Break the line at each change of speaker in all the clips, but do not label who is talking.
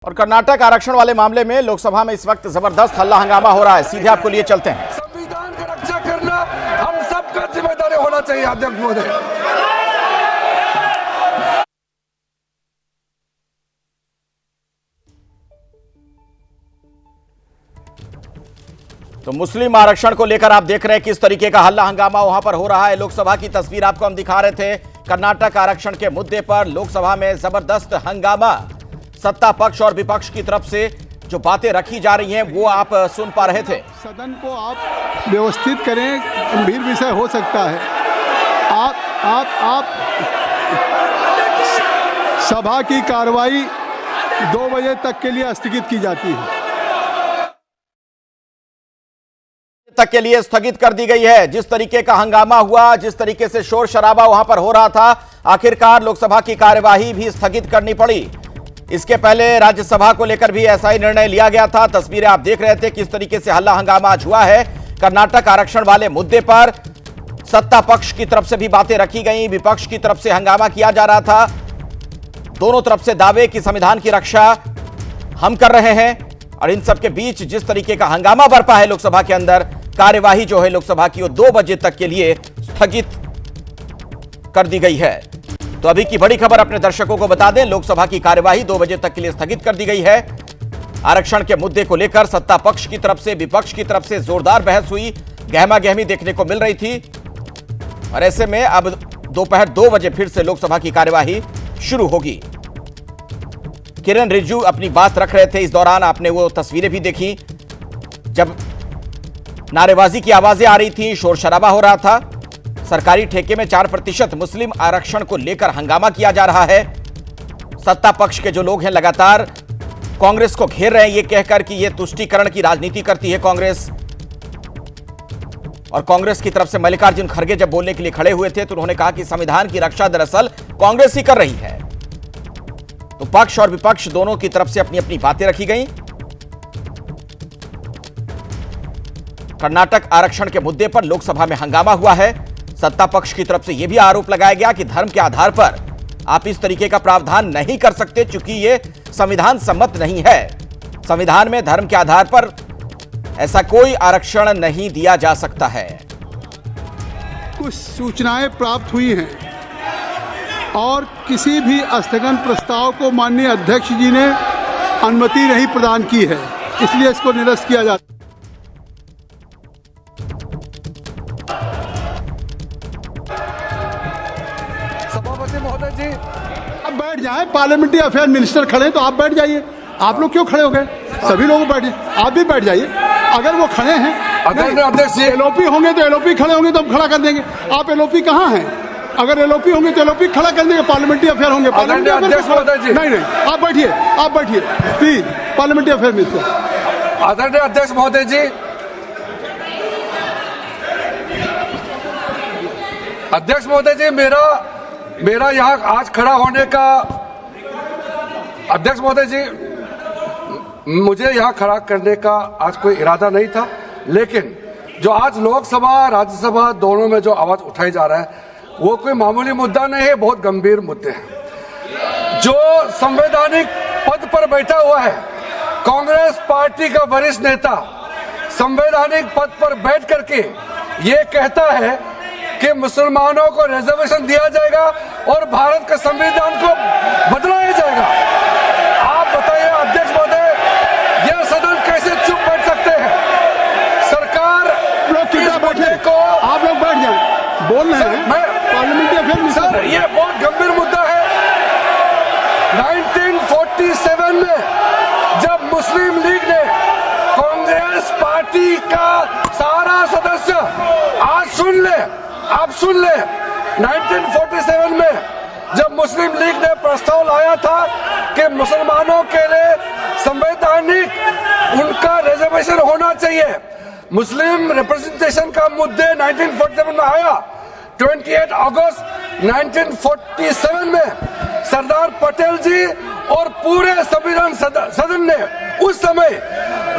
और कर्नाटक आरक्षण वाले मामले में लोकसभा में इस वक्त जबरदस्त हल्ला हंगामा हो रहा है। सीधे आपको लिए चलते हैं।
संविधान की रक्षा करना हम सबका जिम्मेदारी होना चाहिए। अध्यक्ष महोदय,
तो मुस्लिम आरक्षण को लेकर आप देख रहे हैं किस तरीके का हल्ला हंगामा वहां पर हो रहा है। लोकसभा की तस्वीर आपको हम दिखा रहे थे। कर्नाटक आरक्षण के मुद्दे पर लोकसभा में जबरदस्त हंगामा, सत्ता पक्ष और विपक्ष की तरफ से जो बातें रखी जा रही हैं वो आप सुन पा रहे थे।
सदन को आप व्यवस्थित करें, गंभीर विषय हो सकता है। आप सभा की कार्रवाई 2 बजे तक के लिए स्थगित की जाती है।
तक के लिए स्थगित कर दी गई है। जिस तरीके का हंगामा हुआ, जिस तरीके से शोर शराबा वहां पर हो रहा था, आखिरकार लोकसभा की कार्यवाही भी स्थगित करनी पड़ी। इसके पहले राज्यसभा को लेकर भी ऐसा ही निर्णय लिया गया था। तस्वीरें आप देख रहे थे किस तरीके से हल्ला हंगामा आज हुआ है। कर्नाटक आरक्षण वाले मुद्दे पर सत्ता पक्ष की तरफ से भी बातें रखी गई, विपक्ष की तरफ से हंगामा किया जा रहा था। दोनों तरफ से दावे कि संविधान की रक्षा हम कर रहे हैं। और इन सबके बीच जिस तरीके का हंगामा बरपा है लोकसभा के अंदर, कार्यवाही जो है लोकसभा की वो 2 बजे तक के लिए स्थगित कर दी गई है। तो अभी की बड़ी खबर अपने दर्शकों को बता दें, लोकसभा की कार्यवाही 2 बजे तक के लिए स्थगित कर दी गई है। आरक्षण के मुद्दे को लेकर सत्ता पक्ष की तरफ से, विपक्ष की तरफ से जोरदार बहस हुई, गहमा गहमी देखने को मिल रही थी। और ऐसे में अब दोपहर 2 बजे फिर से लोकसभा की कार्यवाही शुरू होगी। किरण रिजिजू अपनी बात रख रहे थे। इस दौरान आपने वो तस्वीरें भी देखी जब नारेबाजी की आवाजें आ रही थी, शोर शराबा हो रहा था। सरकारी ठेके में 4% मुस्लिम आरक्षण को लेकर हंगामा किया जा रहा है। सत्ता पक्ष के जो लोग हैं लगातार कांग्रेस को घेर रहे हैं, ये कहकर कि ये तुष्टीकरण की राजनीति करती है कांग्रेस। और कांग्रेस की तरफ से मल्लिकार्जुन खड़गे जब बोलने के लिए खड़े हुए थे तो उन्होंने कहा कि संविधान की रक्षा दरअसल कांग्रेस ही कर रही है। तो पक्ष और विपक्ष दोनों की तरफ से अपनी अपनी बातें रखी गई। कर्नाटक आरक्षण के मुद्दे पर लोकसभा में हंगामा हुआ है। सत्ता पक्ष की तरफ से यह भी आरोप लगाया गया कि धर्म के आधार पर आप इस तरीके का प्रावधान नहीं कर सकते, क्योंकि यह संविधान सम्मत नहीं है। संविधान में धर्म के आधार पर ऐसा कोई आरक्षण नहीं दिया जा सकता है।
कुछ सूचनाएं प्राप्त हुई हैं और किसी भी स्थगन प्रस्ताव को माननीय अध्यक्ष जी ने अनुमति नहीं प्रदान की है, इसलिए इसको निरस्त किया जाता है।
सभापति महोदय जी,
अब बैठ जाएं, पार्लियामेंट्री अफेयर मिनिस्टर खड़े हैं तो आप बैठ जाइए। आप लोग क्यों खड़े हो गए? सभी लोग बैठ जाइए, आप भी बैठ जाइए। अगर वो खड़े हैं,
अध्यक्ष जी,
एलओपी होंगे तो एलओपी खड़े होंगे तो हम खड़ा कर देंगे। आप एलओपी कहाँ हैं? अगर एलओपी होंगे तो एलओपी खड़ा कर देंगे। पार्लियामेंट्री अफेयर होंगे, पार्लियामेंट्री अफेयर नहीं, आप बैठिए प्लीज। Parliamentary affair minister.
आदरणीय अध्यक्ष महोदय जी, अध्यक्ष महोदय जी, मेरा यहाँ आज खड़ा होने का, अध्यक्ष महोदय जी, मुझे यहाँ खड़ा करने का आज कोई इरादा नहीं था, लेकिन जो आज लोकसभा राज्यसभा दोनों में जो आवाज उठाई जा रहा है वो कोई मामूली मुद्दा नहीं है, बहुत गंभीर मुद्दे हैं। जो संवैधानिक पद पर बैठा हुआ है, कांग्रेस पार्टी का वरिष्ठ नेता संवैधानिक पद पर बैठ करके ये कहता है कि मुसलमानों को रिजर्वेशन दिया जाएगा और भारत के संविधान को बदलाया जाएगा। आप बताइए अध्यक्ष महोदय, यह सदन कैसे चुप बैठ सकते हैं? सरकार इस मुद्दे को,
आप लोग बैठ जाए, बोल रहे हैं। पार्लियामेंट्री अफेयर
सर, ये बहुत गंभीर मुद्दा है। 1947 में जब मुस्लिम लीग ने कांग्रेस पार्टी का सारा सदस्य, आज सुन ले 1947 में जब मुस्लिम लीग ने प्रस्ताव लाया था कि मुसलमानों के लिए संवैधानिक उनका रिजर्वेशन होना चाहिए, मुस्लिम रिप्रेजेंटेशन का मुद्दे 1947 में आया। 28 अगस्त 1947 में सरदार पटेल जी और पूरे संविधान सदन ने उस समय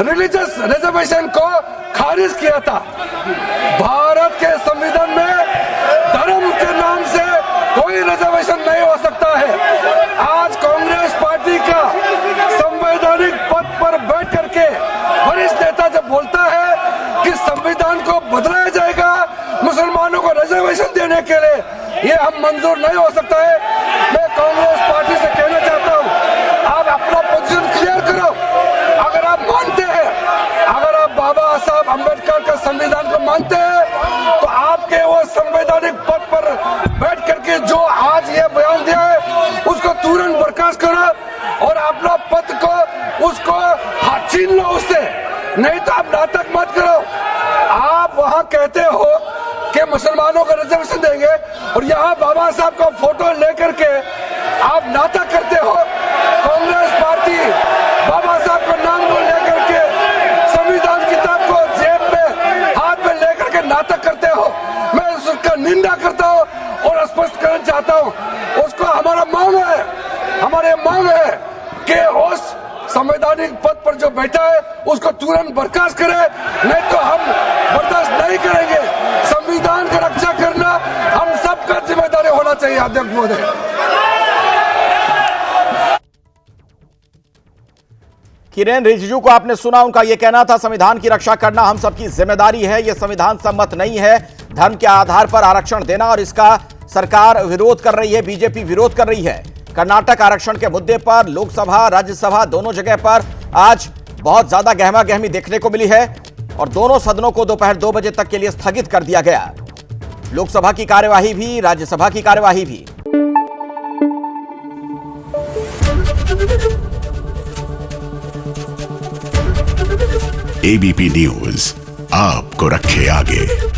रिलीजियस रिजर्वेशन को खारिज किया था। भारत के संविधान में धर्म के नाम से कोई रिजर्वेशन नहीं हो सकता है। आज कांग्रेस पार्टी का संवैधानिक बैठ करके वरिष्ठ नेता जब बोलता है कि संविधान को बदलाया जाएगा मुसलमानों को रिजर्वेशन देने के लिए, ये हम मंजूर नहीं हो सकता है। मैं कांग्रेस पार्टी से कहना चाहता हूँ, आप अपना पोजीशन क्लियर करो। अगर आप मानते हैं, अगर आप बाबा साहब अम्बेडकर के संविधान को मानते हैं, तो आपके वो संवैधानिक पद पर बैठ करके जो आज ये बयान दिया है उसको तुरंत बर्खास्त करो और अपना पद को उसको छीन लो उससे, नहीं तो आप नाटक मत करो। आप वहां कहते हो कि मुसलमानों को रिजर्वेशन देंगे और यहाँ बाबा साहब का फोटो लेकर के आप नाटक करते हो। कांग्रेस पार्टी बाबा साहब का नाम को लेकर के संविधान किताब को जेब में हाथ में लेकर के नाटक करते हो। मैं उसका निंदा करता हूँ और स्पष्ट करना चाहता हूँ, उसको हमारा मांग है कि उस संवैधानिक पद पर जो बैठा है उसको तुरंत बर्खास्त करे, नहीं तो हम बर्दाश्त नहीं करेंगे। संविधान की रक्षा करना हम सबका जिम्मेदारी होना चाहिए। अध्यक्ष महोदय,
किरेन रिजिजू को आपने सुना, उनका यह कहना था संविधान की रक्षा करना हम सबकी जिम्मेदारी है, यह संविधान सम्मत नहीं है धर्म के आधार पर आरक्षण देना, और इसका सरकार विरोध कर रही है, बीजेपी विरोध कर रही है। कर्नाटक आरक्षण के मुद्दे पर लोकसभा राज्यसभा दोनों जगह पर आज बहुत ज्यादा गहमा गहमी देखने को मिली है और दोनों सदनों को दोपहर 2 बजे तक के लिए स्थगित कर दिया गया। लोकसभा की कार्यवाही भी, राज्यसभा की कार्यवाही भी।
एबीपी न्यूज आपको रखे आगे।